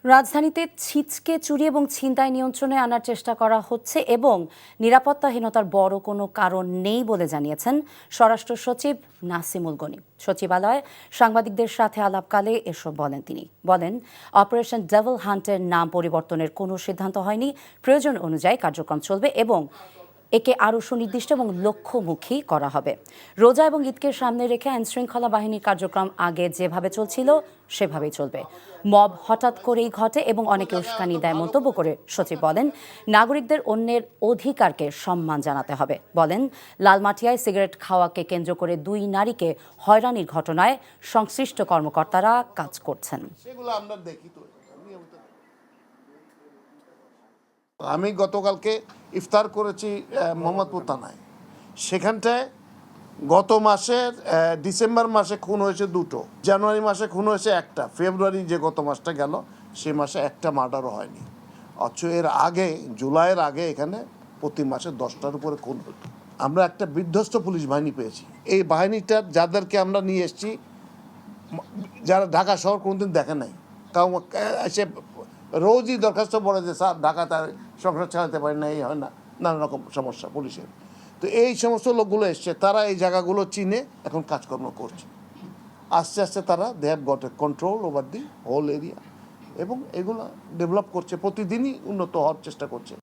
রাজধানীতে ছিচকে চুরি এবং ছিনতাই নিয়ন্ত্রণে আনার চেষ্টা করা হচ্ছে এবং নিরাপত্তাহীনতার বড় কোনো কারণ নেই বলে জানিয়েছেন স্বরাষ্ট্র সচিব নাসিমুল গনি। সচিবালয়ে সাংবাদিকদের সাথে আলাপকালে এসব বলেন তিনি। বলেন, অপারেশন ডেভিল হান্টের নাম পরিবর্তনের কোনো সিদ্ধান্ত হয়নি, প্রয়োজন অনুযায়ী কার্যক্রম চলবে এবং একে আরও সুনির্দিষ্ট এবং লক্ষ্যমুখী করা হবে। রোজা এবং ঈদকে সামনে রেখে আইনশৃঙ্খলা বাহিনীর কার্যক্রম আগে যেভাবে চলছিল সেভাবেই চলবে। মব হঠাৎ করেই ঘটে এবং অনেকে উস্কানি দেয় মন্তব্য করে সচিব বলেন, নাগরিকদের অন্যের অধিকারকে সম্মান জানাতে হবে। বলেন, লালমাটিয়ায় সিগারেট খাওয়াকে কেন্দ্র করে 2 নারীকে হয়রানির ঘটনায় সংশ্লিষ্ট কর্মকর্তারা কাজ করছেন। সেগুলো আমরা দেখি তো। আমি গতকালকে ইফতার করেছি মোহাম্মদপুর থানায়। সেখানটায় গত মাসের ডিসেম্বর মাসে খুন হয়েছে 2টো, জানুয়ারি মাসে খুন হয়েছে 1টা, ফেব্রুয়ারি যে গত মাসটা গেল সে মাসে 1টা মার্ডারও হয়নি। অথচ এর আগে জুলাইয়ের আগে এখানে প্রতি মাসে 10টার উপরে খুন হতো। আমরা একটা বিধ্বস্ত পুলিশ বাহিনী পেয়েছি। এই বাহিনীটার যাদেরকে আমরা নিয়ে এসেছি, যারা ঢাকা শহর কোনোদিন দেখে নাই, কারণ এসে রোজই দরখাস্ত পড়ে যে স্যার ঢাকা তার সংসার চালাতে পারে না, এই হয় না, নানা রকম সমস্যা পুলিশের। তো এই সমস্ত লোকগুলো এসছে, তারা এই জায়গাগুলো চিনে এখন কাজকর্ম করছে। আস্তে আস্তে তারা they have got a control over the whole area এবং এগুলো ডেভেলপ করছে, প্রতিদিনই উন্নত হওয়ার চেষ্টা করছে।